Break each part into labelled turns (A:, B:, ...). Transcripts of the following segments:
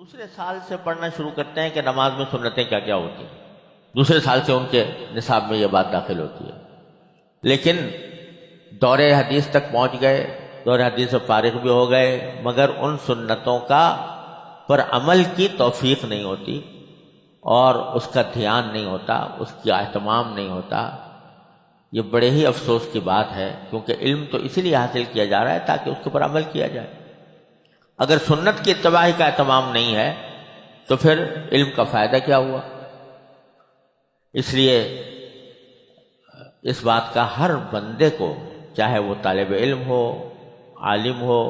A: دوسرے سال سے پڑھنا شروع کرتے ہیں کہ نماز میں سنتیں کیا کیا ہوتی ہیں. دوسرے سال سے ان کے نصاب میں یہ بات داخل ہوتی ہے. لیکن دور حدیث تک پہنچ گئے، دور حدیث سے فارغ بھی ہو گئے، مگر ان سنتوں کا پر عمل کی توفیق نہیں ہوتی اور اس کا دھیان نہیں ہوتا، اس کی اہتمام نہیں ہوتا. یہ بڑے ہی افسوس کی بات ہے، کیونکہ علم تو اسی لیے حاصل کیا جا رہا ہے تاکہ اس کے اوپر عمل کیا جائے. اگر سنت کی اتباع کا اہتمام نہیں ہے تو پھر علم کا فائدہ کیا ہوا؟ اس لیے اس بات کا ہر بندے کو، چاہے وہ طالب علم ہو، عالم ہو،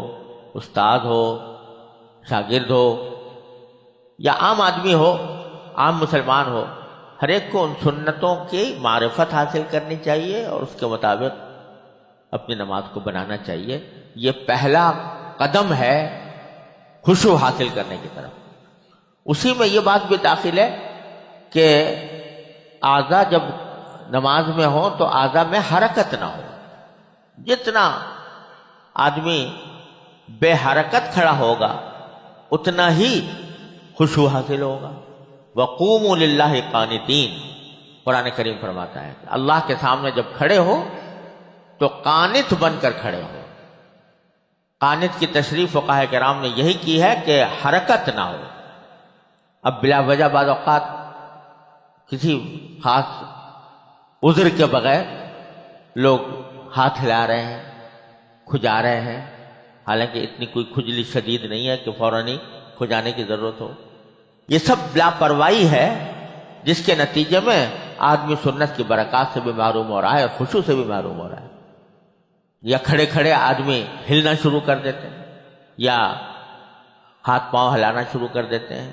A: استاد ہو، شاگرد ہو یا عام آدمی ہو، عام مسلمان ہو، ہر ایک کو ان سنتوں کی معرفت حاصل کرنی چاہیے اور اس کے مطابق اپنی نماز کو بنانا چاہیے. یہ پہلا قدم ہے خشوع حاصل کرنے کی طرف. اسی میں یہ بات بھی داخل ہے کہ اعضاء جب نماز میں ہوں تو اعضاء میں حرکت نہ ہو. جتنا آدمی بے حرکت کھڑا ہوگا اتنا ہی خشوع حاصل ہوگا. وَقُومُوا لِلَّهِ قَانِتِينَ، قرآن کریم فرماتا ہے کہ اللہ کے سامنے جب کھڑے ہو تو قانت بن کر کھڑے ہو. قانت کی تشریح فقہاء کرام نے یہی کی ہے کہ حرکت نہ ہو. اب بلا وجہ بعض اوقات کسی خاص عذر کے بغیر لوگ ہاتھ ہلا رہے ہیں، کھجا رہے ہیں، حالانکہ اتنی کوئی کھجلی شدید نہیں ہے کہ فوراً ہی کھجانے کی ضرورت ہو. یہ سب لاپرواہی ہے جس کے نتیجے میں آدمی سنت کی برکات سے بھی محروم ہو رہا ہے اور خشوع سے بھی محروم ہو رہا ہے. یا کھڑے کھڑے آدمی ہلنا شروع کر دیتے ہیں یا ہاتھ پاؤں ہلانا شروع کر دیتے ہیں.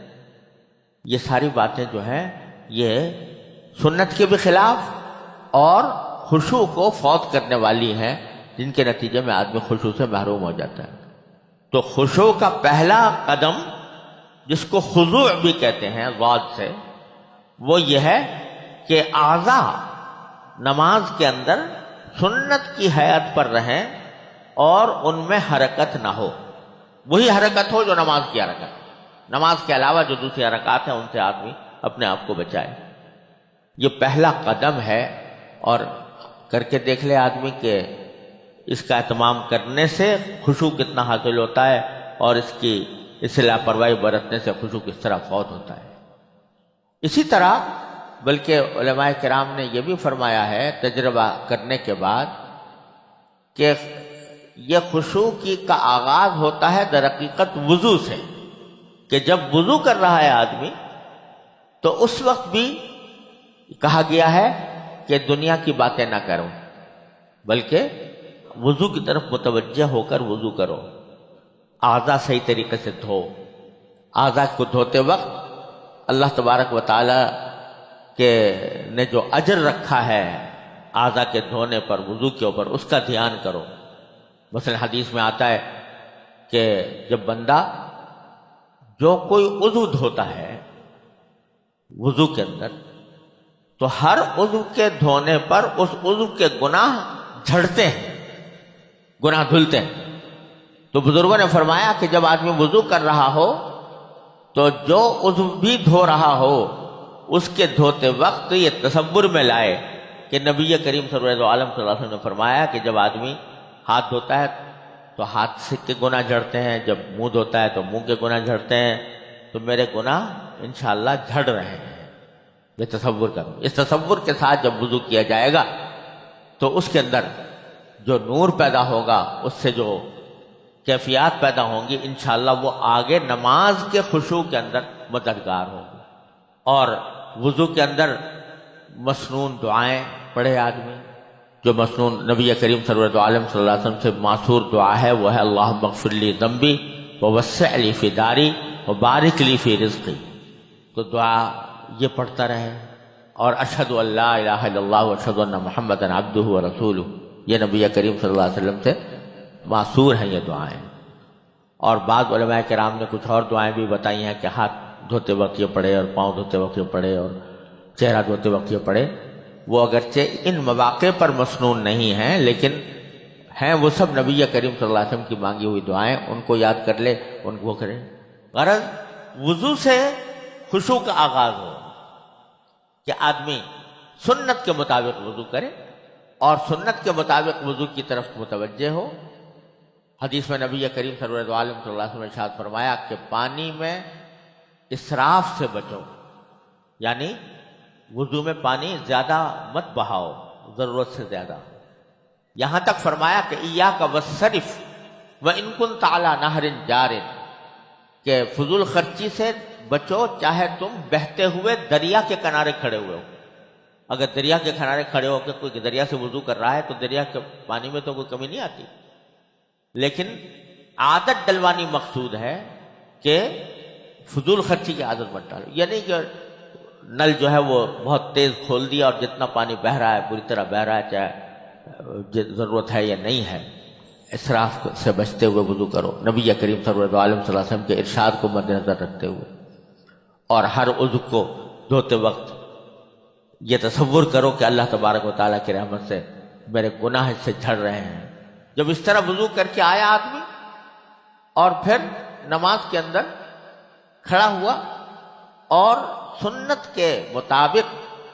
A: یہ ساری باتیں جو ہیں یہ سنت کے بھی خلاف اور خشوع کو فوت کرنے والی ہیں، جن کے نتیجے میں آدمی خشوع سے محروم ہو جاتا ہے. تو خشوع کا پہلا قدم، جس کو خضوع بھی کہتے ہیں ضاد سے، وہ یہ ہے کہ اعضاء نماز کے اندر سنت کی حیات پر رہیں اور ان میں حرکت نہ ہو. وہی حرکت ہو جو نماز کی حرکت. نماز کے علاوہ جو دوسری حرکات ہیں ان سے آدمی اپنے آپ کو بچائے. یہ پہلا قدم ہے اور کر کے دیکھ لے آدمی کہ اس کا اہتمام کرنے سے خشوع کتنا حاصل ہوتا ہے اور اس سے لاپرواہی برتنے سے خشوع کس طرح فوت ہوتا ہے. اسی طرح بلکہ علماء کرام نے یہ بھی فرمایا ہے تجربہ کرنے کے بعد کہ یہ خشوع کا آغاز ہوتا ہے در حقیقت وضو سے، کہ جب وضو کر رہا ہے آدمی تو اس وقت بھی کہا گیا ہے کہ دنیا کی باتیں نہ کرو، بلکہ وضو کی طرف متوجہ ہو کر وضو کرو. اعضاء صحیح طریقے سے دھو. اعضاء کو دھوتے وقت اللہ تبارک و تعالی نے جو اجر رکھا ہے اعضاء کے دھونے پر، وضو کے اوپر، اس کا دھیان کرو. مثلا حدیث میں آتا ہے کہ جب بندہ جو کوئی عضو دھوتا ہے وضو کے اندر، تو ہر عضو کے دھونے پر اس عضو کے گناہ جھڑتے ہیں، گناہ دھلتے ہیں. تو بزرگوں نے فرمایا کہ جب آدمی وضو کر رہا ہو تو جو عضو بھی دھو رہا ہو اس کے دھوتے وقت یہ تصور میں لائے کہ نبی کریم صلی اللہ علیہ وسلم نے فرمایا کہ جب آدمی ہاتھ دھوتا ہے تو ہاتھ سے کے گناہ جھڑتے ہیں، جب منہ دھوتا ہے تو منہ کے گناہ جھڑتے ہیں، تو میرے گناہ انشاءاللہ جھڑ رہے ہیں. یہ تصور کرو. اس تصور کے ساتھ جب وضو کیا جائے گا تو اس کے اندر جو نور پیدا ہوگا، اس سے جو کیفیات پیدا ہوں گی، انشاءاللہ وہ آگے نماز کے خشوع کے اندر مددگار ہوگی. اور وضو کے اندر مسنون دعائیں پڑھے آدمی. جو مسنون نبی کریم صلی اللہ علیہ وسلم سے معصور دعا ہے وہ ہے اللہم اغفر لی ذنبی ووسع لی فی داری وبارک لی فی رزقی. تو دعا یہ پڑھتا رہے. اور اشہد ان لا الہ الا اللہ واشہد ان محمدا عبدہ ورسولہ، یہ نبی کریم صلی اللہ علیہ وسلم سے معصور ہیں یہ دعائیں. اور بعض علماء کرام نے کچھ اور دعائیں بھی بتائی ہیں کہ ہاتھ دھوتے وقت یہ پڑھے اور پاؤں دھوتے وقت یہ پڑھے اور چہرہ دھوتے وقت یہ پڑھے. وہ اگرچہ ان مواقع پر مسنون نہیں ہیں لیکن ہیں وہ سب نبی کریم صلی اللہ علیہ وسلم کی مانگی ہوئی دعائیں. ان کو یاد کر لے، ان کو کرے. غرض وضو سے خشوع کا آغاز ہو کہ آدمی سنت کے مطابق وضو کرے اور سنت کے مطابق وضو کی طرف متوجہ ہو۔ حدیث میں نبی کریم صلی اللہ علیہ وسلم نے ارشاد فرمایا کہ پانی میں اسراف سے بچو، یعنی وضو میں پانی زیادہ مت بہاؤ، ضرورت سے زیادہ۔ یہاں تک فرمایا کہ ایاک والصرف وان کنت علی نہر جار، کہ فضول خرچی سے بچو چاہے تم بہتے ہوئے دریا کے کنارے کھڑے ہوئے ہو۔ اگر دریا کے کنارے کھڑے ہو کہ کوئی دریا سے وضو کر رہا ہے تو دریا کے پانی میں تو کوئی کمی نہیں آتی، لیکن عادت ڈلوانی مقصود ہے کہ فضول خرچی کی عادت مت ڈالو۔ یہ نہیں کہ نل جو ہے وہ بہت تیز کھول دیا اور جتنا پانی بہہ رہا ہے پوری طرح بہہ رہا ہے، چاہے ضرورت ہے یا نہیں ہے۔ اسراف سے بچتے ہوئے وضو کرو، نبی کریم صلی اللہ علیہ وسلم کے ارشاد کو مد نظر رکھتے ہوئے، اور ہر عضو کو دھوتے وقت یہ تصور کرو کہ اللہ تبارک و تعالیٰ کی رحمت سے میرے گناہ اس سے جھڑ رہے ہیں۔ جب اس طرح وضو کر کے آیا آدمی اور پھر نماز کے اندر کھڑا ہوا اور سنت کے مطابق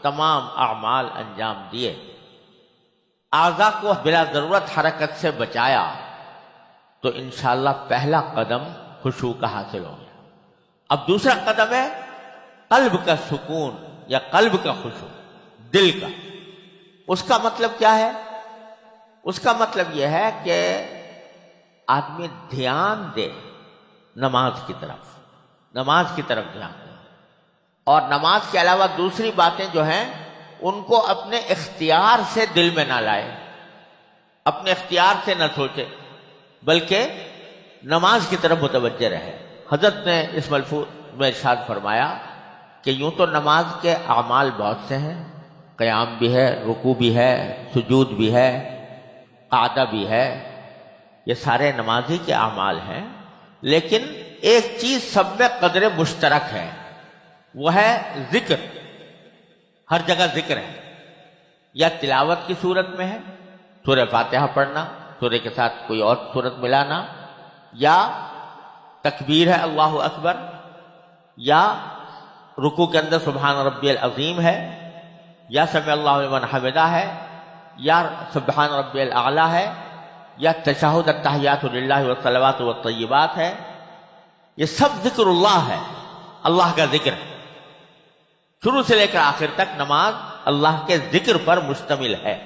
A: تمام اعمال انجام دیے، اعضاء کو بلا ضرورت حرکت سے بچایا، تو انشاءاللہ پہلا قدم خشوع کا حاصل ہو گیا۔ اب دوسرا قدم ہے قلب کا سکون یا قلب کا خشوع، دل کا۔ اس کا مطلب کیا ہے؟ اس کا مطلب یہ ہے کہ آدمی دھیان دے نماز کی طرف دھیان دے، اور نماز کے علاوہ دوسری باتیں جو ہیں ان کو اپنے اختیار سے دل میں نہ لائے، اپنے اختیار سے نہ سوچے، بلکہ نماز کی طرف متوجہ رہے۔ حضرت نے اس ملفوظ میں ارشاد فرمایا کہ یوں تو نماز کے اعمال بہت سے ہیں، قیام بھی ہے، رکوع بھی ہے، سجود بھی ہے، قعدہ بھی ہے، یہ سارے نمازی کے اعمال ہیں، لیکن ایک چیز سب میں قدر مشترک ہے، وہ ہے ذکر۔ ہر جگہ ذکر ہے، یا تلاوت کی صورت میں ہے، سورہ فاتحہ پڑھنا، سورہ کے ساتھ کوئی اور صورت ملانا، یا تکبیر ہے اللہ اکبر، یا رکوع کے اندر سبحان ربی العظیم ہے، یا سمع اللہ لمن حمدہ ہے، یا سبحان ربی الاعلی ہے، یا تشہد التحیات للہ والصلوات والطیبات ہے۔ یہ سب ذکر اللہ ہے، اللہ کا ذکر ہے۔ شروع سے لے کر آخر تک نماز اللہ کے ذکر پر مشتمل ہے۔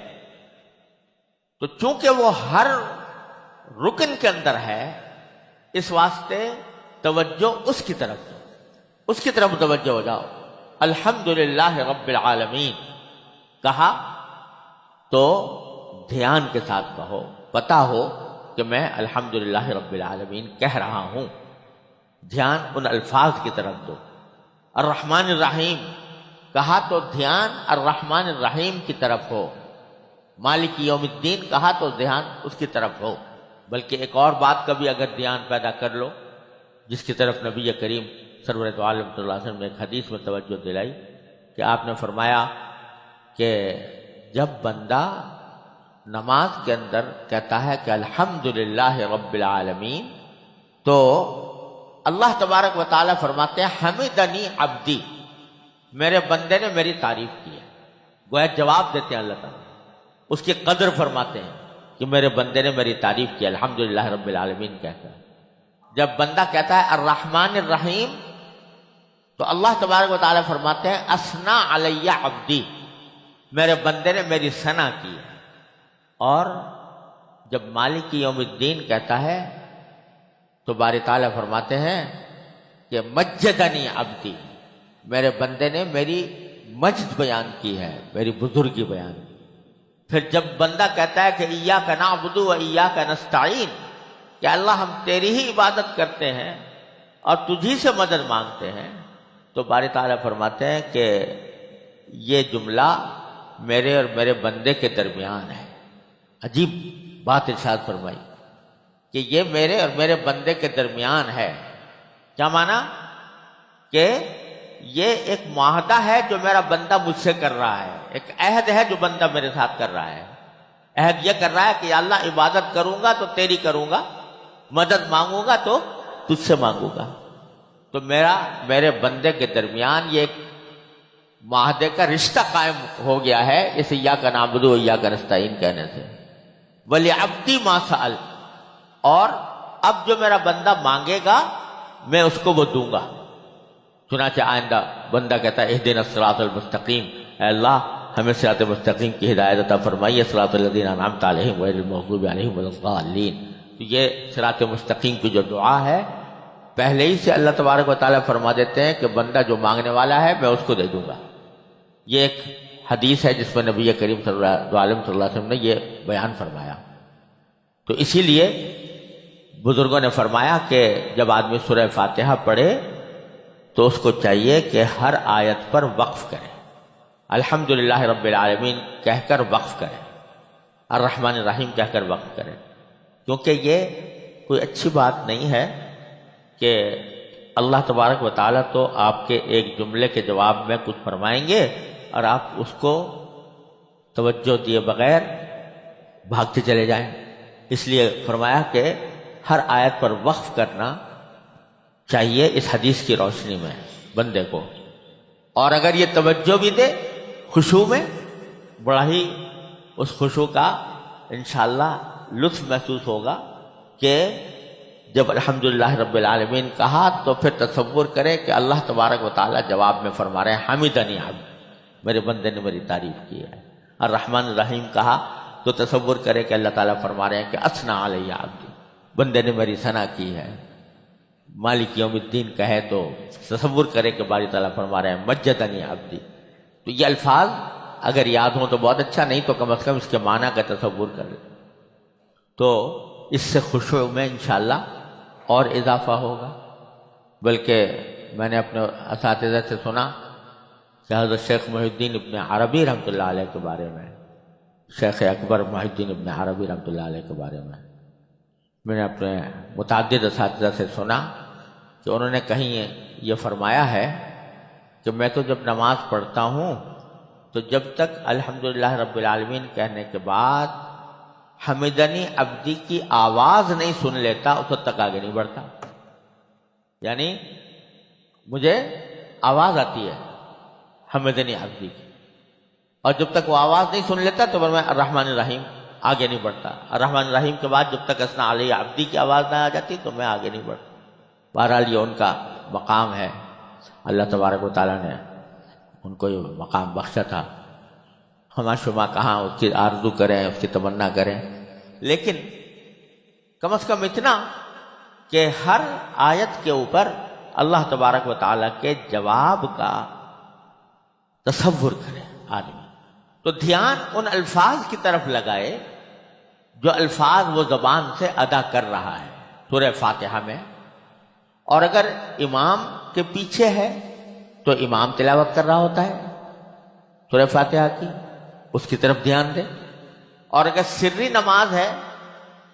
A: تو چونکہ وہ ہر رکن کے اندر ہے، اس واسطے توجہ اس کی طرف متوجہ ہو جاؤ۔ الحمدللہ رب العالمین کہا تو دھیان کے ساتھ کہو، پتہ ہو کہ میں الحمدللہ رب العالمین کہہ رہا ہوں، دھیان ان الفاظ کی طرف دو۔ الرحمن الرحیم کہا تو دھیان الرحمن الرحیم کی طرف ہو، مالک یوم الدین کہا تو دھیان اس کی طرف ہو۔ بلکہ ایک اور بات کا بھی اگر دھیان پیدا کر لو، جس کی طرف نبی کریم سرور دو عالم صلی اللہ علیہ وسلم نے ایک حدیث میں توجہ دلائی کہ آپ نے فرمایا کہ جب بندہ نماز کے اندر کہتا ہے کہ الحمدللہ رب العالمین، تو اللہ تبارک و تعالیٰ فرماتے ہیں حمدنی عبدی، میرے بندے نے میری تعریف کی ہے۔ گویا جواب دیتے ہیں اللہ تعالیٰ، اس کی قدر فرماتے ہیں کہ میرے بندے نے میری تعریف کی، الحمدللہ رب العالمین کہتا ہے۔ جب بندہ کہتا ہے الرحمن الرحیم، تو اللہ تبارک و تعالیٰ فرماتے ہیں اثنا علی عبدی، میرے بندے نے میری ثنا کی ہے۔ اور جب مالک یوم الدین کہتا ہے تو باری تعالیٰ فرماتے ہیں کہ مجدنی عبدی، میرے بندے نے میری مجد بیان کی ہے، میری بزرگی بیان کی۔ پھر جب بندہ کہتا ہے کہ ایاک نعبد و ایاک نستعین، کہ اللہ ہم تیری ہی عبادت کرتے ہیں اور تجھی سے مدد مانگتے ہیں، تو باری تعالیٰ فرماتے ہیں کہ یہ جملہ میرے اور میرے بندے کے درمیان ہے۔ عجیب بات ارشاد فرمائی کہ یہ میرے اور میرے بندے کے درمیان ہے۔ کیا معنی؟ کہ یہ ایک معاہدہ ہے جو میرا بندہ مجھ سے کر رہا ہے، ایک عہد ہے جو بندہ میرے ساتھ کر رہا ہے۔ عہد یہ کر رہا ہے کہ یا اللہ عبادت کروں گا تو تیری کروں گا، مدد مانگوں گا تو تجھ سے مانگوں گا۔ تو میرے بندے کے درمیان یہ ایک معاہدے کا رشتہ قائم ہو گیا ہے اس ایاک نعبد و ایاک نستعین کہنے سے۔ وَلِعَبْدِي مَا سَأَلَ، اور اب جو میرا بندہ مانگے گا میں اس کو وہ دوں گا۔ چنانچہ آئندہ بندہ کہتا ہے اہدنا الصراط المستقیم، اے اللہ ہمیں صراط مستقیم کی ہدایت عطا فرمائیے، صراط الذین انعمت علیہم غیر المغضوب علیہم ولا الضالین۔ تو یہ صراط مستقیم کی جو دعا ہے پہلے ہی سے اللہ تبارک و تعالیٰ فرما دیتے ہیں کہ بندہ جو مانگنے والا ہے میں اس کو دے دوں گا۔ یہ ایک حدیث ہے جس میں نبی کریم صلی اللہ علیہ وسلم نے یہ بیان فرمایا۔ تو اسی لیے بزرگوں نے فرمایا کہ جب آدمی سورہ فاتحہ پڑھے تو اس کو چاہیے کہ ہر آیت پر وقف کرے، الحمدللہ رب العالمین کہہ کر وقف کرے، الرحمن الرحیم کہہ کر وقف کرے، کیونکہ یہ کوئی اچھی بات نہیں ہے کہ اللہ تبارک و تعالیٰ تو آپ کے ایک جملے کے جواب میں کچھ فرمائیں گے اور آپ اس کو توجہ دیے بغیر بھاگتے چلے جائیں۔ اس لیے فرمایا کہ ہر آیت پر وقف کرنا چاہیے اس حدیث کی روشنی میں بندے کو، اور اگر یہ توجہ بھی دے خشوع میں، بڑا ہی اس خشوع کا انشاءاللہ لطف محسوس ہوگا کہ جب الحمدللہ رب العالمین کہا تو پھر تصور کرے کہ اللہ تبارک و تعالیٰ جواب میں فرما رہے ہیں حمدنی عبدی، میرے بندے نے میری تعریف کی ہے۔ الرحمن الرحیم کہا تو تصور کرے کہ اللہ تعالیٰ فرما رہے ہیں کہ اثنا علی عبدی، بندے نے میری ثنا کی ہے۔ مالک یوم الدین کہے تو تصور کرے کہ باری تعالیٰ فرما رہے ہیں مجدنی عبدی۔ تو یہ الفاظ اگر یاد ہوں تو بہت اچھا، نہیں تو کم از کم اس کے معنی کا تصور کرے تو اس سے خشوع میں انشاءاللہ اور اضافہ ہوگا۔ بلکہ میں نے اپنے اساتذہ سے سنا کہ حضرت شیخ محی الدین ابن عربی رحمۃ اللہ علیہ کے بارے میں، شیخ اکبر محی الدین ابن عربی رحمۃ اللہ علیہ کے بارے میں نے اپنے متعدد اساتذہ سے سنا کہ انہوں نے کہیں یہ فرمایا ہے کہ میں تو جب نماز پڑھتا ہوں تو جب تک الحمدللہ رب العالمین کہنے کے بعد حمدنی عبدی کی آواز نہیں سن لیتا اس وقت تک آگے نہیں بڑھتا۔ یعنی مجھے آواز آتی ہے حمدنی عبدی کی، اور جب تک وہ آواز نہیں سن لیتا تو میں الرحمن الرحیم آگے نہیں بڑھتا۔ الرحمن الرحیم کے بعد جب تک اثنا علی عبدی کی آواز نہ آ جاتی تو میں آگے نہیں بڑھتا۔ بہرحال یہ ان کا مقام ہے، اللہ تبارک و تعالیٰ نے ان کو یہ مقام بخشا تھا۔ ہما شما کہاں اس کی آرزو کریں، اس کی تمنا کریں، لیکن کم از کم اتنا کہ ہر آیت کے اوپر اللہ تبارک و تعالیٰ کے جواب کا تصور کرے آدمی، تو دھیان ان الفاظ کی طرف لگائے جو الفاظ وہ زبان سے ادا کر رہا ہے سورہ فاتحہ میں، اور اگر امام کے پیچھے ہے تو امام تلاوت کر رہا ہوتا ہے سورہ فاتحہ کی، اس کی طرف دھیان دے، اور اگر سری نماز ہے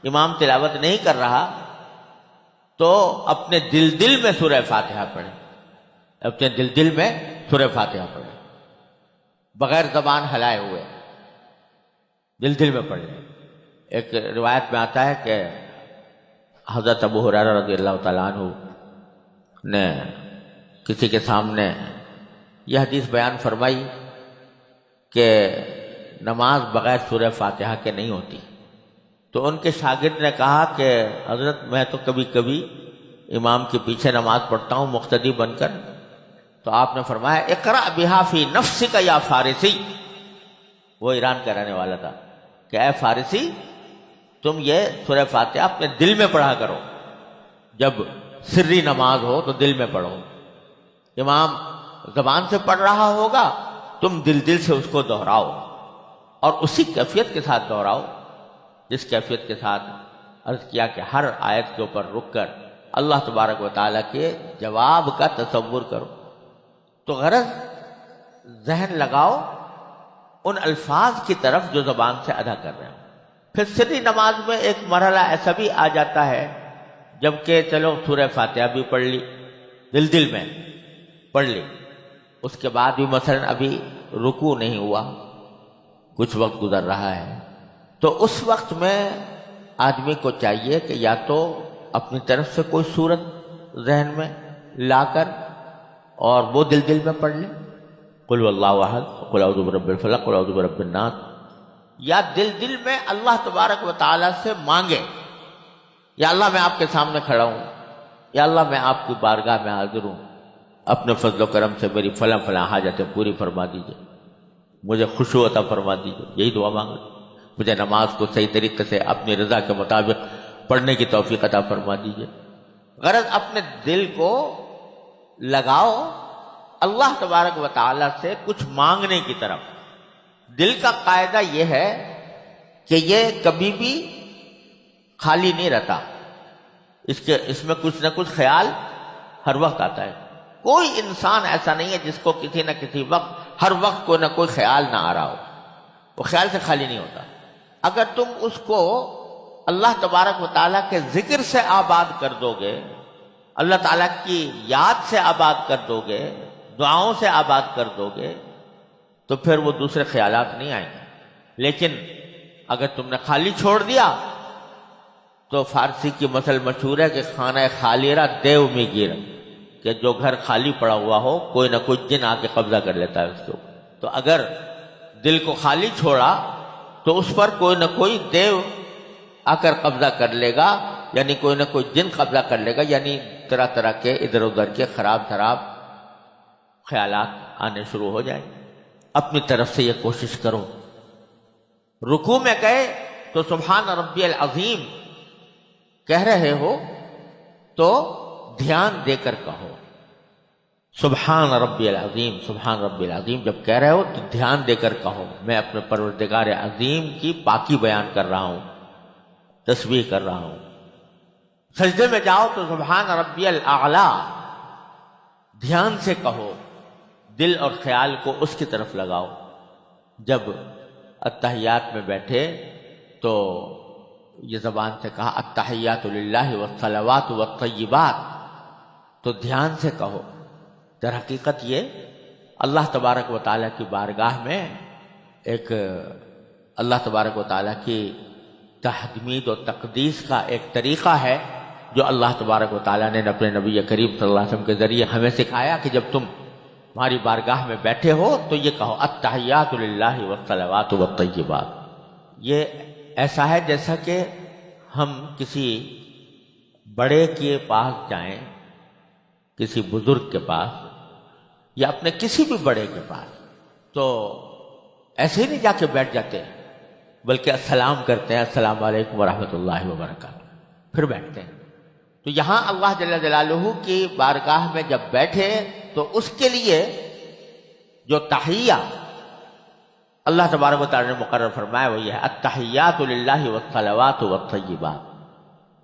A: امام تلاوت نہیں کر رہا تو اپنے دل میں سورہ فاتحہ پڑھے، اپنے دل میں سورہ فاتحہ پڑھے بغیر زبان ہلائے ہوئے، دل میں پڑھ لیں۔ ایک روایت میں آتا ہے کہ حضرت ابو ہریرہ رضی اللہ تعالیٰ عنہ نے کسی کے سامنے یہ حدیث بیان فرمائی کہ نماز بغیر سورہ فاتحہ کے نہیں ہوتی، تو ان کے شاگرد نے کہا کہ حضرت میں تو کبھی کبھی امام کے پیچھے نماز پڑھتا ہوں مقتدی بن کر، تو آپ نے فرمایا اقرأ بہا فی نفسک یا فارسی، وہ ایران کا رہنے والا تھا، کہ اے فارسی تم یہ سورہ فاتحہ اپنے دل میں پڑھا کرو، جب سری نماز ہو تو دل میں پڑھو، امام زبان سے پڑھ رہا ہوگا تم دل سے اس کو دہراؤ، اور اسی کیفیت کے ساتھ دہراؤ جس کیفیت کے ساتھ عرض کیا کہ ہر آیت کے اوپر رک کر اللہ تبارک و تعالیٰ کے جواب کا تصور کرو۔ تو غرض ذہن لگاؤ ان الفاظ کی طرف جو زبان سے ادا کر رہے ہیں۔ پھر سری نماز میں ایک مرحلہ ایسا بھی آ جاتا ہے جبکہ چلو سورہ فاتحہ بھی پڑھ لی، دل میں پڑھ لی، اس کے بعد بھی مثلا ابھی رکوع نہیں ہوا، کچھ وقت گزر رہا ہے، تو اس وقت میں آدمی کو چاہیے کہ یا تو اپنی طرف سے کوئی صورت ذہن میں لا کر اور وہ دل میں پڑھ لیں، قل واللہ احد، قل اعوذ برب الفلق، قل اعوذ برب الناس، یا دل میں اللہ تبارک و تعالیٰ سے مانگے، یا اللہ میں آپ کے سامنے کھڑا ہوں، یا اللہ میں آپ کی بارگاہ میں حاضر ہوں، اپنے فضل و کرم سے میری فلاں حاجتیں پوری فرما دیجیے، مجھے خشوع عطا فرما دیجیے، یہی دعا مانگے، مجھے نماز کو صحیح طریقے سے اپنی رضا کے مطابق پڑھنے کی توفیق عطا فرما دیجیے۔ غرض اپنے دل کو لگاؤ اللہ تبارک و تعالیٰ سے کچھ مانگنے کی طرف۔ دل کا قاعدہ یہ ہے کہ یہ کبھی بھی خالی نہیں رہتا، اس میں کچھ نہ کچھ خیال ہر وقت آتا ہے۔ کوئی انسان ایسا نہیں ہے جس کو کسی نہ کسی وقت ہر وقت کوئی نہ کوئی خیال نہ آ رہا ہو، وہ خیال سے خالی نہیں ہوتا۔ اگر تم اس کو اللہ تبارک و تعالیٰ کے ذکر سے آباد کر دو گے، اللہ تعالیٰ کی یاد سے آباد کر دو گے، دعاؤں سے آباد کر دو گے، تو پھر وہ دوسرے خیالات نہیں آئیں گے۔ لیکن اگر تم نے خالی چھوڑ دیا تو فارسی کی مثل مشہور ہے کہ خانہ خالی را دیو میں گیر، کہ جو گھر خالی پڑا ہوا ہو کوئی نہ کوئی جن آ کے قبضہ کر لیتا ہے اس کے اوپر۔ تو اگر دل کو خالی چھوڑا تو اس پر کوئی نہ کوئی دیو آ کر قبضہ کر لے گا، یعنی کوئی نہ کوئی جن قبضہ کر لے گا، یعنی طرح طرح کے ادھر ادھر کے خراب خیالات آنے شروع ہو جائیں۔ اپنی طرف سے یہ کوشش کرو۔ رکوع میں گئے تو سبحان ربی العظیم کہہ رہے ہو تو دھیان دے کر کہو، سبحان ربی العظیم، سبحان ربی العظیم جب کہہ رہے ہو تو دھیان دے کر کہو، میں اپنے پروردگار عظیم کی پاکی بیان کر رہا ہوں، تسبیح کر رہا ہوں۔ سجدے میں جاؤ تو سبحان ربی الاعلی دھیان سے کہو، دل اور خیال کو اس کی طرف لگاؤ۔ جب التحیات میں بیٹھے تو یہ زبان سے کہا التحیات للہ والصلوات والطیبات، تو دھیان سے کہو۔ در حقیقت یہ اللہ تبارک و تعالیٰ کی بارگاہ میں ایک اللہ تبارک و تعالیٰ کی تحمید و تقدیس کا ایک طریقہ ہے جو اللہ تبارک و تعالیٰ نے اپنے نبی کریم صلی اللہ علیہ وسلم کے ذریعے ہمیں سکھایا کہ جب تم ہماری بارگاہ میں بیٹھے ہو تو یہ کہو التحیات للہ والصلوات والطیبات۔ یہ ایسا ہے جیسا کہ ہم کسی بڑے کے پاس جائیں، کسی بزرگ کے پاس یا اپنے کسی بھی بڑے کے پاس، تو ایسے ہی نہیں جا کے بیٹھ جاتے ہیں، بلکہ السلام کرتے ہیں، السلام علیکم ورحمۃ اللہ وبرکاتہ، پھر بیٹھتے ہیں۔ تو یہاں اللہ جل جلالہ کی بارگاہ میں جب بیٹھے تو اس کے لیے جو تحیہ اللہ تبارک و تعالی نے مقرر فرمایا وہ یہ ہے التحیات للہ والصلوات والطیبات۔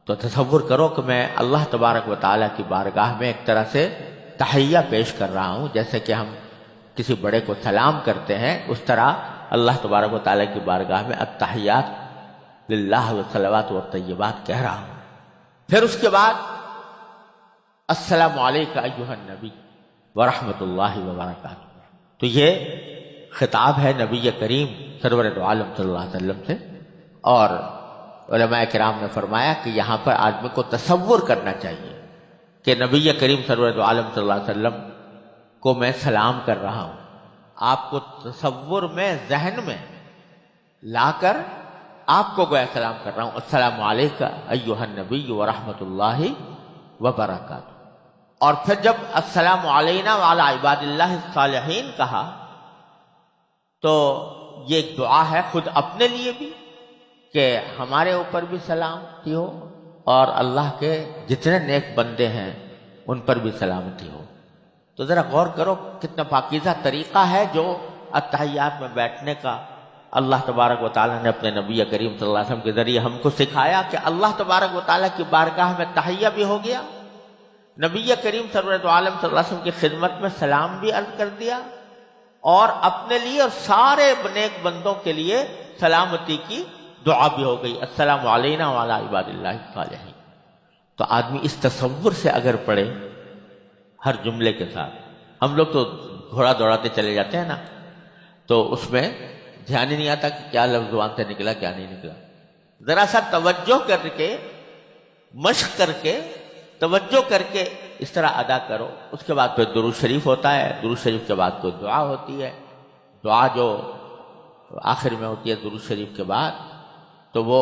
A: تو تصور کرو کہ میں اللہ تبارک و تعالیٰ کی بارگاہ میں ایک طرح سے تحیہ پیش کر رہا ہوں، جیسے کہ ہم کسی بڑے کو سلام کرتے ہیں، اس طرح اللہ تبارک و تعالیٰ کی بارگاہ میں التحیات للہ والصلوات والطیبات کہہ رہا ہوں۔ پھر اس کے بعد السلام علیکم ایھا النبی ورحمۃ اللہ وبرکاتہ۔ تو یہ خطاب ہے نبی کریم سرور دو عالم صلی اللہ علیہ وسلم سے، اور علماء کرام نے فرمایا کہ یہاں پر آدمی کو تصور کرنا چاہیے کہ نبی کریم سرور دو عالم صلی اللہ علیہ وسلم کو میں سلام کر رہا ہوں۔ آپ کو تصور میں ذہن میں لا کر آپ کو گویا سلام کر رہا ہوں، السلام علیکم ایھا النبی ورحمۃ اللہ وبرکاتہ۔ اور پھر جب السلام علینا وعلی عباد اللہ الصالحین کہا تو یہ ایک دعا ہے خود اپنے لیے بھی کہ ہمارے اوپر بھی سلامتی ہو اور اللہ کے جتنے نیک بندے ہیں ان پر بھی سلامتی ہو۔ تو ذرا غور کرو کتنا پاکیزہ طریقہ ہے جو التحیات میں بیٹھنے کا اللہ تبارک و تعالیٰ نے اپنے نبی کریم صلی اللہ علیہ وسلم کے ذریعے ہم کو سکھایا کہ اللہ تبارک و تعالیٰ کی بارگاہ میں تحیہ بھی ہو گیا، نبی کریم سرور دو عالم صلی اللہ علیہ وسلم کی خدمت میں سلام بھی عرض کر دیا، اور اپنے لیے اور سارے نیک بندوں کے لیے سلامتی کی دعا بھی ہو گئی، السلام علینا وعلی عباد اللہ الصالحین۔ تو آدمی اس تصور سے اگر پڑھے ہر جملے کے ساتھ، ہم لوگ تو گھوڑا دوڑاتے چلے جاتے ہیں نا، تو اس میں دھیان ہی نہیں آتا کہ کیا لفظ زبان سے نکلا کیا نہیں نکلا۔ ذرا سا توجہ کر کے، مشق کر کے، توجہ کر کے اس طرح ادا کرو. اس کے بعد پھر درود شریف ہوتا ہے. درود شریف کے بعد کوئی دعا ہوتی ہے. دعا جو آخر میں ہوتی ہے درود شریف کے بعد، تو وہ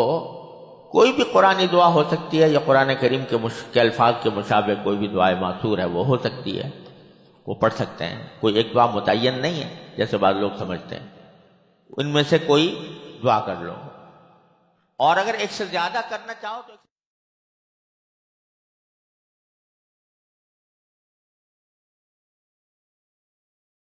A: کوئی بھی قرآنی دعا ہو سکتی ہے، یا قرآن کریم کے الفاظ کے مشابہ کوئی بھی دعائے معصور ہے وہ ہو سکتی ہے، وہ پڑھ سکتے ہیں. کوئی ایک دعا متعین نہیں ہے جیسے بعض لوگ سمجھتے ہیں. ان میں سے کوئی دعا کر لو. اور اگر ایک سے زیادہ کرنا چاہو تو